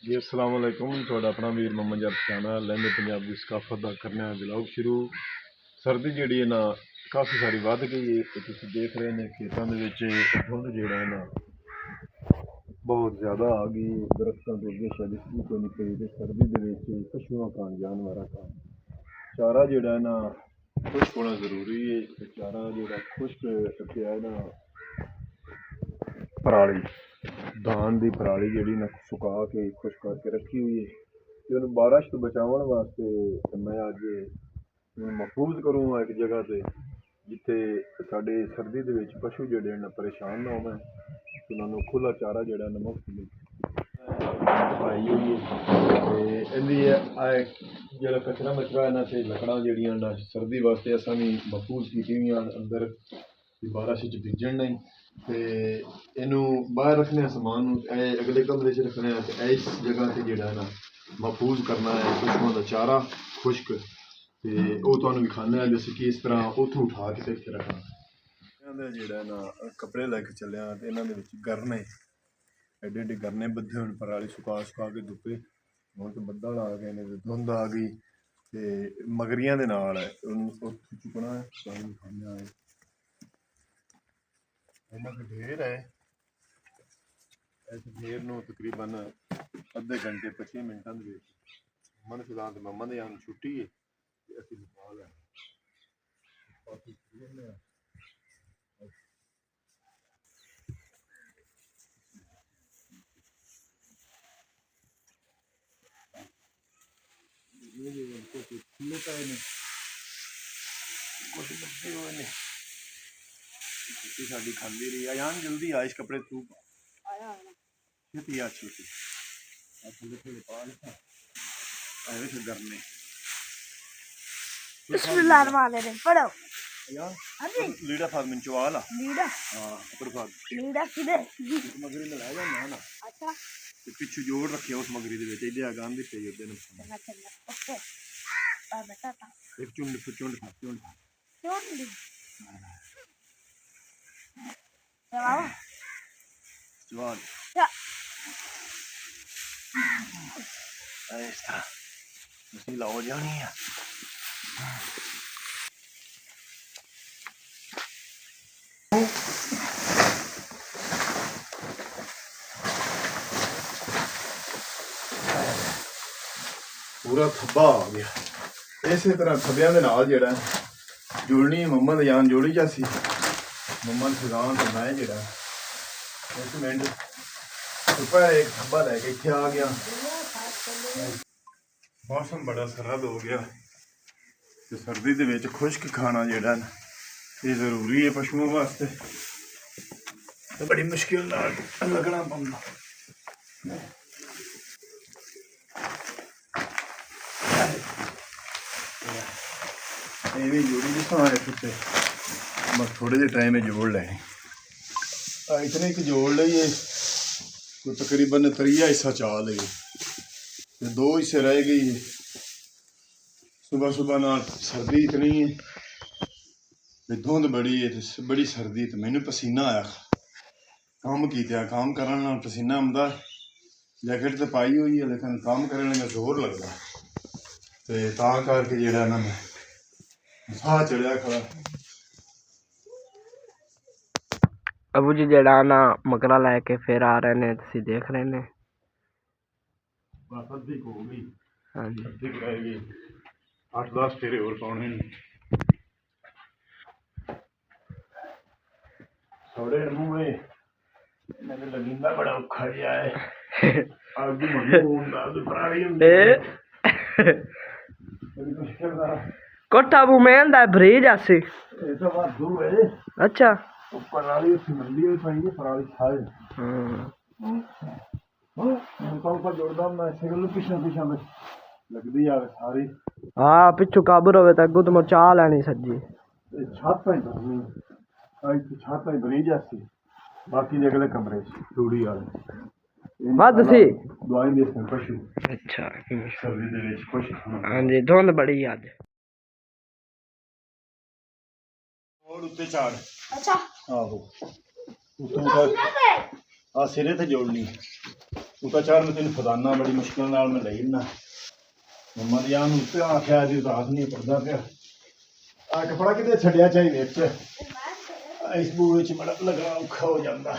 जी अस्सलाम वालेकुम ਤੁਹਾਡਾ ਆਪਣਾ ਵੀਰ ਮੁਹੰਮਦ ਜੱਟ ਚੈਨਲ ਲਹਿੰਦੇ ਪੰਜਾਬ ਦੀ ਸਕਾਫਤ ਦਾ ਕਰਨਾ ਹੈ ਵਲੌਗ ਸ਼ੁਰੂ। ਸਰਦੀ ਜਿਹੜੀ ਹੈ ਨਾ ਕਾਫੀ ਸਾਰੀ ਵੱਧ ਗਈ ਹੈ ਤੇ ਤੁਸੀਂ ਦੇਖ ਰਹੇ ਨੇ ਖੇਤਾਂ ਦੇ ਵਿੱਚ ਧੁੰਦ ਜਿਹੜਾ ਹੈ ਨਾ ਬਹੁਤ ਜ਼ਿਆਦਾ ਆ ਗਈ। ਦਰਖਤਾਂ ਤੋਂ ਅੱਗੇ ਸ਼ਾਇਦ ਕੋਈ ਨਹੀਂ ਪਈ ਤੇ ਸਰਦੀ ਦੇ ਵਿੱਚ ਪਸ਼ੂਆਂ ਖਾਣ ਜਾਨਵਰਾਂ ਖਾਣ ਚਾਰਾ ਜਿਹੜਾ ਹੈ ਨਾ ਖੁਸ਼ਕ ਹੋਣਾ ਜ਼ਰੂਰੀ ਹੈ ਤੇ ਚਾਰਾ ਜਿਹੜਾ ਖੁਸ਼ਕ ਪਿਆ ਹੈ ਨਾ ਪਰਾਲੀ धान की पराली जी सुका के खुश करके रखी हुई है तो उन्हें बारिश तो बचाव वास्ते मैं अज महफूज करूँगा एक जगह से जिथे साढ़े सर्दी के पशु जोड़े परेशान ना हो उन्होंने खुला चारा जोड़ा मुफ्त पाई हुई है जो कचरा मचरा इन्हों से लकड़ा जड़िया सर्दी वास्ते असा भी महफूज की हुई अंदर बारिश भीजन नहीं ਤੇ ਇਹਨੂੰ ਬਾਹਰ ਰੱਖਣੇ ਸਮਾਨ ਨੂੰ ਅਗਲੇ ਕਮਰੇ 'ਚ ਰੱਖਣੇ ਆ ਤੇ ਇਸ ਜਗ੍ਹਾ ਤੇ ਜਿਹੜਾ ਨਾ ਮਹਫੂਜ਼ ਕਰਨਾ ਹੈ ਪਸ਼ੂਆਂ ਦਾ ਚਾਰਾ ਖੁਸ਼ਕ ਤੇ ਉਹ ਤੁਹਾਨੂੰ ਵਿਖਾਣਾ ਹੈ ਜਿਵੇਂ ਕਿ ਇਸ ਤਰ੍ਹਾਂ ਉੱਥੋਂ ਉਠਾ ਕੇ ਤੇ ਇੱਥੇ ਰੱਖਣਾ। ਇਹਨਾਂ ਦੇ ਜਿਹੜਾ ਨਾ ਕੱਪੜੇ ਲੈ ਕੇ ਚੱਲਿਆ ਤੇ ਇਹਨਾਂ ਦੇ ਵਿੱਚ ਗਰਨੇ ਐਡੇ ਐਡੇ ਗਰਨੇ ਬੱਧੇ ਹੋਣ ਪਰਾਲੀ ਸੁਕਾ ਕੇ ਧੁੱਪੇ ਹੁਣ ਤੇ ਬੱਦਲ ਆ ਗਏ ਨੇ ਤੇ ਧੁੰਦ ਆ ਗਈ ਤੇ ਮਗਰੀਆਂ ਦੇ ਨਾਲ ਹੈ ਉਹਨੂੰ ਉੱਥੋਂ ਚੁੱਕਣਾ ਹੈ ਤੁਹਾਨੂੰ ਵਿਖਾਣਾ ਹੈ। ਇਹਨਾਂ ਦਾ ਢੇਰ ਹੈ ਇਸ ਢੇਰ ਨੂੰ ਤਕਰੀਬਨ ਅੱਧੇ ਘੰਟੇ 25 ਮਿੰਟਾਂ ਦੇ ਵਿੱਚ ਮਨ ਫਿਲਹਾਲ ਤੇ ਮੰਮਾ ਦੇ ਆਨ ਛੁੱਟੀ ਹੈ ਤੇ ਅਸੀਂ ਲਗਾ ਲੈਣਾ ਬਾਕੀ ਖੇਡਨੇ ਆ ਇਹ ਕੁਝ ਖੁੱਲੇ ਪਏ ਨੇ ਕੁਝ ਲੱਗੇ ਹੋਏ ਨੇ छुट्टी साड़ी खाली रही अयान जल्दी आइश कपड़े तू आया छेती आ छेती थोड़े थोड़े पा लेता आए थे करने बिस्मिल्लाहिर्रहमानिर्रहीम पढ़ो यार हां लीडा फार्मिंग चवाला लीडा हां ऊपर फाग लीडा किधर मगरी में ले जाना है ना अच्छा ते पीछे जोड़ रखे उस मगरी दे विच इधर आगाम दी पे ओदे नुकसान ओके आ बेटा था एक चुंड चलाओ जवान या ऐसा मशीला हो जानी है पूरा थब्बा आ गया इस तरह थब्बिया के नाल जेड़ा जुड़नी मम्मा दे जान जोड़ी जासी मम्मा ने फिजान तो मैं जेड़ा एक मिनट ऊपर एक थब्बा लैके इत्थे आ गया मौसम बड़ा सरद हो गया ते सर्दी दे विच खुश्क खाना जेड़ा ये जरूरी है पशुओं वास्ते ते बड़ी मुश्किल नाल लगना पौंदा ये भी जोड़ी दिखा है कुत्ते बस थोड़े जे टाइम में जोड़ लेने इतने एक जोड़ लिए कोई तकरीबन त्रीया हिस्सा चाह ले तो 2 हिस्से रह गई सुबह सुबह ना सर्दी इतनी है धुंध बड़ी है तो बड़ी सर्दी तो मैनू पसीना आया काम किया काम करने पसीना आंदा जैकेट तो पाई हुई है लेकिन काम करने में जोर लगता तो ता करके जेड़ा ना मैं साह चढ़िया खड़ा अबू जी जड़ा ना मकरा लेके फिर आ रहे ने तुसी देख रहे ने बस अद्धी हो गई हां जी अद्धी रह गई 8-10 फेरे और पाने थोड़े मुंह में मैंने लगींदा बड़ा औखा जिहा है आगे मनु हुंदा ते पराली हुंदी बड़ी मुश्किल दा कोठा बुमेल दा ब्रिज आसी ये तो वादू है अच्छा पराली उसकी मंडी में पाएंगे पराली खाए ऊपर जोड़दा मैं ऐसे गल पिछले में लगदी आ सारी हां पिछू काबू रवे ता गुद मचा लेनी सज्जी छत पे धरनी आई छत पे ब्रिज आसी बाकी अगले कमरे चूड़ी वाले बद सी दवाई दे पशु अच्छा सर्दी दे विच खुश हां जी धुंध बड़ी अज और उत्ते चाड़ अच्छा आहो उत्तों का ਆ ਸਿਰੇ ਤੇ ਜੋੜਨੀ ਉਤਾ ਚਾਰ ਮੈਂ ਤੈਨੂੰ ਫਦਾਨਾ ਬੜੀ ਮੁਸ਼ਕਿਲ ਨਾਲ ਮੈਂ ਲਈ ਨਾ ਮੰਮਾ ਦੀ ਆਨ ਉੱਤੇ ਆਖਿਆ ਜੀ ਰਾਤ ਨਹੀਂ ਪੜਦਾ ਪਿਆ ਆ ਕਪੜਾ ਕਿਤੇ ਛੱਡਿਆ ਚਾਹੀਦਾ ਵਿੱਚ ਇਸ ਬੂਹੇ ਵਿੱਚ ਬੜਾ ਲੱਗਣਾ ਔਖਾ ਹੋ ਜਾਂਦਾ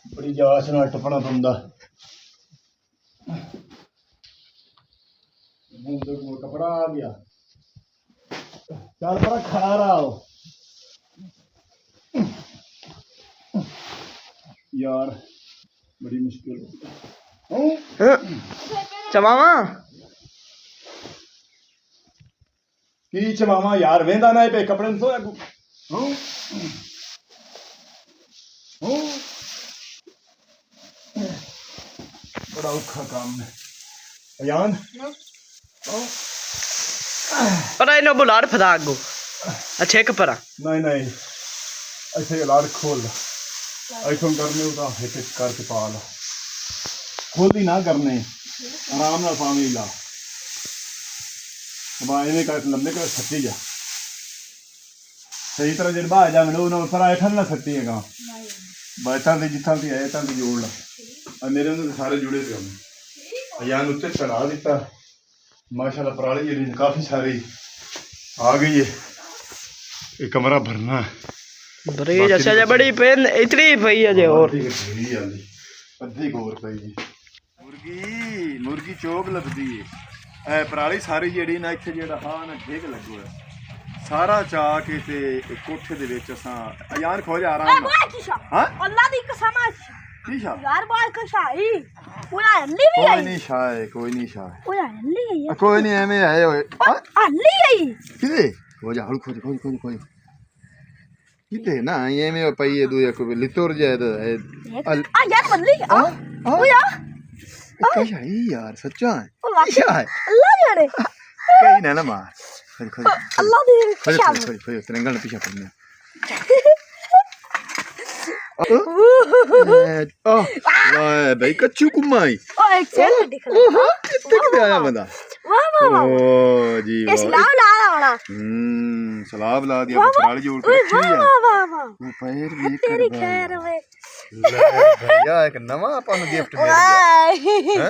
ਬੜੀ ਜਾਚ ਨਾਲ ਟੱਪਣਾ ਪੈਂਦਾ ਮੂੰਹ ਦੇ ਕੋਲ ਕਪੜਾ ਆ ਗਿਆ ਚੱਲ ਪਰ ਖਾ ਰਹਾ यार बड़ी मुश्किल चमावा की चमावा यार वेंदा ना पे कपड़े तो बड़ा औखा काम है अयान पर इन्हों बुलाड़ फदा गो अच्छे एक परा नहीं नहीं ऐसे लाड़ खोल ऐसा करने उदा हिट करके पा ला खोली ना करने आराम नाल पावे ला बाएं कर लंबे कर सट्टी जा सही तरह जब आ जा मैंने उन्होंने पर आए ठन ना सट्टी है गाँव बैठा थे जितना भी आए ता जोड़ ला और मेरे उन्होंने सारे जुड़े थे हमें यान उत्ते चढ़ा दिता माशाल्लाह पराली जी काफी सारी आ गई है ये कमरा भरना है ब्रेज अच्छा जा बड़ी पेन इतनी पई है जे और अद्धी गोर पई जी मुर्गी चोक लगदी है ए पराली सारी जेड़ी ना इत्थे जेड़ा हा ना ढेग लगो है सारा चा के ते कोठे दे विच असां यार खोज आराम हां अल्लाह दी कसम की शा यार बाल कशाई पूरा हल्ली भी आई कोई नहीं शाय पूरा हल्ली गई है कोई नहीं एवें आए होए हल्ली गई किदे खोज हल खोज किते ना एवें पई है दू एक लितोर जाए तो आ यार बदली आ ओ यार कशाई यार सच्चा है अल्लाह जाने कहीं ना मार खोज अल्लाह दी कसम खोज तिरंगा ने पीछे पड़ना भाई कच्चू कुमाई ओ एक चल दिख रहा कितने आया बंदा वाह वाह वाह ओ जी ये सलाम ला रहा होना सलाब ला दिया पराली जोड़ के रखी है वाह वाह वाह वो पैर भी तेरी खैर वे भैया एक नवा अपन गिफ्ट मिल गया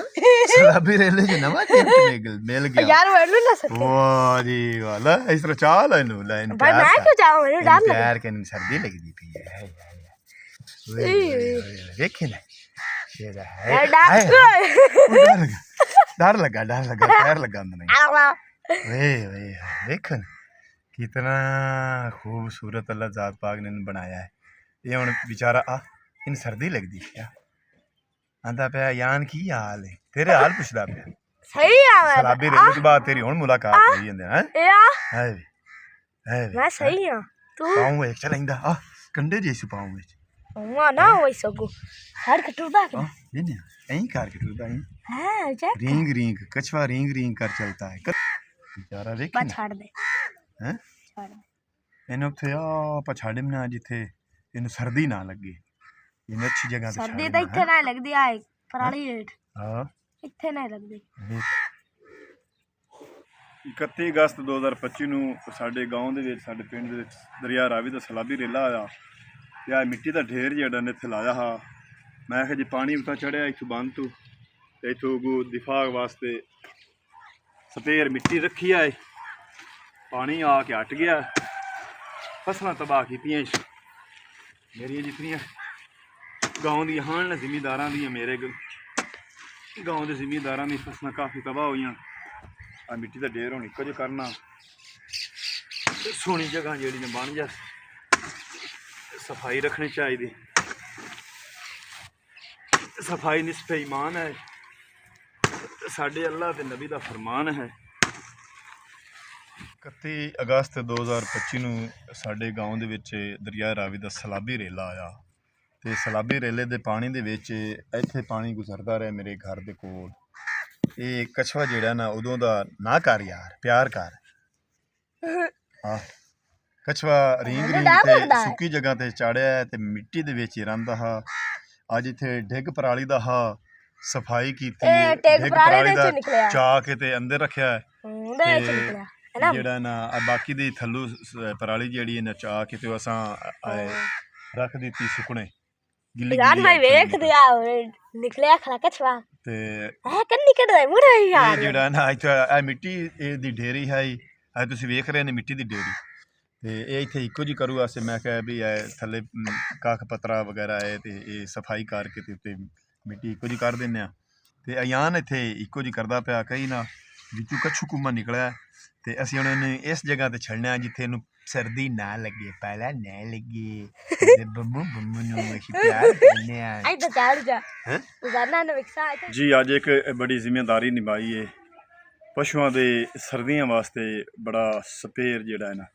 सलाबी रेले जो नवा गिफ्ट मिल गया यार मैं ना सकते वाह जी वाला इस तरह चाल है नु लाइन भाई मैं क्यों जाऊं मेरे डर लगा प्यार के सर्दी लगदी पई है देखे ना शेरा है डर लगा पैर लगा अंदर नहीं वे देखो ना कितना खूबसूरत अल्लाह जात पाक ने बनाया है ये हुन बेचारा आ इन सर्दी लगदी क्या आंदा पे यान की हाल है तेरे हाल पुछदा पे सही है सलाबी रेले के बाद तेरी हुन मुलाकात हुई है हैं है मैं सही हूं तू पाऊं एक चलेंदा आ कंडे जैसे पाऊं में हुआ ना वही सगो हर कटुदा हां ये ने ऐं कार के टूटा है हां चेक रिंग कछवा रिंग कर चलता है बेचारा देख बस छोड़ दे हैं छोड़ दे ਇਹਨੂੰ ਉੱਥੇ ਆ ਪਛਾੜੇ ਮਨਾ ਜਿੱਥੇ ਇਹਨੂੰ ਸਰਦੀ ਨਾ ਲੱਗੇ ਇਹਨੂੰ ਅੱਛੀ ਜਗ੍ਹਾ ਤੇ सर्दी तो इत्थे ना लगदी आ पराली हेठ ਹਾਂ इत्थे ना लगदी 31 ਅਗਸਤ 2025 ਨੂੰ ਸਾਡੇ گاؤں ਦੇ ਵਿੱਚ ਸਾਡੇ ਪਿੰਡ ਦੇ ਵਿੱਚ ਦਰਿਆ ਰਾਵੀ ਦਾ ਸਲਾਬੀ ਰੇਲਾ ਆਇਆ ਤੇ ਆ ਮਿੱਟੀ ਦਾ ਢੇਰ ਜਿਹੜਾ ਨੇ ਇੱਥੇ ਲਾਇਆ ਹਾ ਮੈਂ ਕਿਹਾ ਜੇ ਪਾਣੀ ਉੱਤਾ ਚੜਿਆ ਇੱਥੋਂ ਬੰਦ ਤੋਂ ਤੇ ਇੱਥੋਂ ਗੋ ਦਿਫਾਕ ਵਾਸਤੇ ਸਪੇਅਰ ਮਿੱਟੀ ਰੱਖੀ ਆਏ पानी आके हट गया फसलें तबाह की मेरिया जितनियाँ गाँव दी हां ने जिमीदारां दी मेरे गाँव के जिमीदारां दी फसलें काफ़ी तबाह हुई आ मिट्टी का ढेर होनी कुछ करना सोहनी जगह जी बन जा सफाई रखनी चाहिए सफाई निस्फे ईमान है साडे अल्लाह ते नबी का फरमान है 31 ਅਗਸਤ 2025 ਨੂੰ ਸਾਡੇ گاؤں ਦੇ ਵਿੱਚ ਦਰਿਆ ਰਾਵੀ ਦਾ ਸਲਾਬੀ ਰੇਲਾ ਆਇਆ ਤੇ ਸਲਾਬੀ ਰੇਲੇ ਦੇ ਪਾਣੀ ਦੇ ਵਿੱਚ ਇੱਥੇ ਪਾਣੀ ਗੁਜ਼ਰਦਾ ਰਿਹਾ ਮੇਰੇ ਘਰ ਦੇ ਕੋਲ ਇਹ ਕਛਵਾ ਜਿਹੜਾ ਨਾ ਉਦੋਂ ਦਾ ਨਾ ਕਰ ਯਾਰ ਪਿਆਰ ਕਰ ਹਾਂ ਕਛਵਾ ਰਿੰਗ ਤੇ ਸੁੱਕੀ ਜਗ੍ਹਾ ਤੇ ਚਾੜਿਆ ਤੇ ਮਿੱਟੀ ਦੇ ਵਿੱਚ ਰਹਿੰਦਾ ਹਾ ਅੱਜ ਇੱਥੇ ਡਿੱਗ ਪਰਾਲੀ ਦਾ ਹਾ ਸਫਾਈ ਕੀਤੀ ਡਿੱਗ ਪਰਾਲੀ ਦਾ ਚਾ ਕੇ ਤੇ ਅੰਦਰ ਰੱਖਿਆ ਜਿਹੜਾ ਨਾ ਬਾਕੀ ਦੇ ਥੱਲੂ ਪਰਾਲੀ ਜਿਹੜੀ ਨਚਾ ਕੇ ਤੇ ਅਸਾਂ ਰੱਖ ਦਿੱਤੀ ਸੁੱਕਣੇ ਗਿੱਲੀ ਜਾਨ ਭਾਈ ਵੇਖ ਦਿਆ ਨਿਕਲਿਆ ਖਲਾ ਕਛਵਾ ਤੇ ਹੈ ਕੰਨੀ ਕੱਢਦਾ ਮੁੰਡਾ ਯਾਰ ਇਹ ਜਿਹੜਾ ਨਾ ਇੱਥੇ ਇਹ ਮਿੱਟੀ ਦੀ ਢੇਰੀ ਹੈ ਇਹ ਤੁਸੀਂ ਵੇਖ ਰਹੇ ਨੇ ਮਿੱਟੀ ਦੀ ਢੇਰੀ ਤੇ ਇਹ ਇੱਥੇ ਇੱਕੋ ਜੀ ਕਰੂ ਵਾਸਤੇ ਮੈਂ ਕਿਹਾ ਵੀ ਇਹ ਥੱਲੇ ਕੱਖ ਪਤਰਾ ਵਗੈਰਾ ਹੈ ਤੇ ਇਹ ਸਫਾਈ ਕਰਕੇ ਤੇ ਉੱਤੇ ਮਿੱਟੀ ਇੱਕੋ ਜੀ ਕਰ ਦਿੰਦੇ ਆ ਤੇ ਅਯਾਨ ਇੱਥੇ ਇੱਕੋ ਜੀ ਕਰਦਾ ਪਿਆ ਕਈ ਨਾ ਵਿੱਚੋਂ ਕੱਛੂ ਕੁੰਮਾ ਨਿਕਲਿਆ ਤੇ ਅਸੀਂ ਹੁਣ ਇਹਨੂੰ ਇਸ ਜਗ੍ਹਾ ਤੇ ਛੱਡਣਾ ਜਿੱਥੇ ਇਹਨੂੰ ਸਰਦੀ ਨਾ ਲੱਗੇ ਪਹਿਲਾਂ ਨਾ ਲੱਗੇ ਤੇ ਬੰਮੂ ਨੂੰ ਅਸੀਂ ਪਿਆਰ ਕਰਨੇ ਆ ਆਈ ਤਾਂ ਚੜ ਜਾ ਉਜ਼ਾਨਾ ਨੇ ਵਿਕਸਾ ਜੀ ਅੱਜ ਇੱਕ ਬੜੀ ਜ਼ਿੰਮੇਵਾਰੀ ਨਿਭਾਈ ਹੈ ਪਸ਼ੂਆਂ ਦੇ ਸਰਦੀਆਂ ਵਾਸਤੇ ਬੜਾ ਸਪੇਅਰ ਜਿਹੜਾ ਹੈ ਨਾ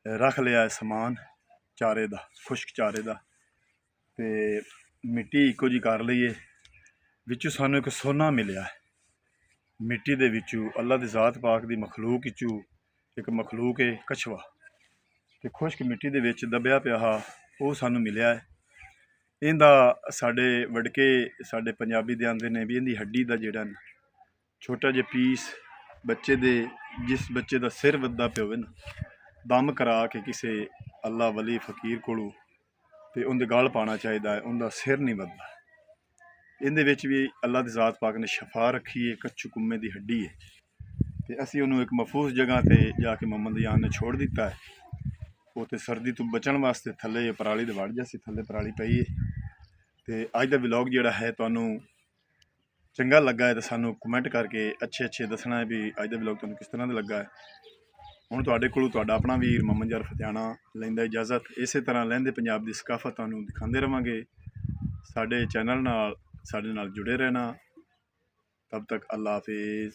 ਰੱਖ ਲਿਆ ਸਮਾਨ ਚਾਰੇ ਦਾ ਖੁਸ਼ਕ ਚਾਰੇ ਦਾ ਤੇ ਮਿੱਟੀ ਇੱਕੋ ਜੀ ਕਰ ਲਈਏ ਵਿੱਚੋਂ ਸਾਨੂੰ ਇੱਕ ਸੋਨਾ ਮਿਲਿਆ ਮਿੱਟੀ ਦੇ ਵਿੱਚੋਂ ਅੱਲਾ ਦੀ ਜ਼ਾਤ ਪਾਕ ਦੀ ਮਖਲੂਕ ਵਿੱਚੋਂ ਇੱਕ ਮਖਲੂਕ ਹੈ ਕਛਵਾ ਤੇ ਖੁਸ਼ਕ ਮਿੱਟੀ ਦੇ ਵਿੱਚ ਦਬਿਆ ਪਿਆ ਉਹ ਸਾਨੂੰ ਮਿਲਿਆ ਹੈ ਇਹਦਾ ਸਾਡੇ ਵਡਕੇ ਸਾਡੇ ਪੰਜਾਬੀ ਦੇ ਆਂਦੇ ਨੇ ਵੀ ਇਹਦੀ ਹੱਡੀ ਦਾ ਜਿਹੜਾ ਛੋਟਾ ਜਿਹਾ ਪੀਸ ਬੱਚੇ ਦੇ ਜਿਸ ਬੱਚੇ ਦਾ ਸਿਰ ਵੱਧਦਾ ਪਿਆ ਹੋਵੇ ਨਾ ਦਮ ਕਰਾ ਕੇ ਕਿਸੇ ਅੱਲਾ ਵਲੀ ਫਕੀਰ ਕੋਲੋਂ ਤੇ ਉਹਦੇ ਗਲ ਪਾਉਣਾ ਚਾਹੀਦਾ ਹੈ ਉਹਦਾ ਸਿਰ ਨਹੀਂ ਵੱਧਦਾ ਇਹਦੇ ਵਿੱਚ ਵੀ ਅੱਲਾ ਦੀ ਜ਼ਾਤ ਪਾਕ ਨੇ ਸ਼ਫਾ ਰੱਖੀ ਹੈ ਕੱਚੂ ਕੁੰਮੇ ਦੀ ਹੱਡੀ ਹੈ ਤੇ ਅਸੀਂ ਉਹਨੂੰ ਇੱਕ ਮਹਿਫੂਜ਼ ਜਗ੍ਹਾ ਤੇ ਜਾ ਕੇ ਮੁਹੰਮਦ ਯਾਨ ਨੇ ਛੋੜ ਦਿੱਤਾ ਹੈ ਉਹ ਤੇ ਸਰਦੀ ਤੋਂ ਬਚਣ ਵਾਸਤੇ ਥੱਲੇ ਪਰਾਲੀ ਦੇ ਵੜ ਜਾ ਸੀ ਥੱਲੇ ਪਰਾਲੀ ਪਈ ਹੈ ਤੇ ਅੱਜ ਦਾ ਵਲੌਗ ਜਿਹੜਾ ਹੈ ਤੁਹਾਨੂੰ ਚੰਗਾ ਲੱਗਾ ਹੈ ਤਾਂ ਸਾਨੂੰ ਕਮੈਂਟ ਕਰਕੇ ਅੱਛੇ ਦੱਸਣਾ ਹੈ ਵੀ ਅੱਜ ਦਾ ਵਲੌਗ ਤੁਹਾਨੂੰ ਕਿਸ ਤਰ੍ਹਾਂ ਦਾ ਲੱਗਾ ਹੈ ਹੁਣ ਤੁਹਾਡੇ ਕੋਲੋਂ ਤੁਹਾਡਾ ਆਪਣਾ ਵੀਰ ਮੁਹੰਮਦ ਯਾਰ ਫਤਿਆਣਾ ਲੈਂਦਾ ਇਜਾਜ਼ਤ ਇਸੇ ਤਰ੍ਹਾਂ ਲਹਿੰਦੇ ਪੰਜਾਬ ਦੀ ਸਕਾਫਤ ਤੁਹਾਨੂੰ ਦਿਖਾਉਂਦੇ ਰਵਾਂਗੇ ਸਾਡੇ ਚੈਨਲ ਨਾਲ ਸਾਡੇ ਨਾਲ ਜੁੜੇ ਰਹਿਣਾ ਤਬ ਤੱਕ ਅੱਲਾ ਹਾਫਿਜ਼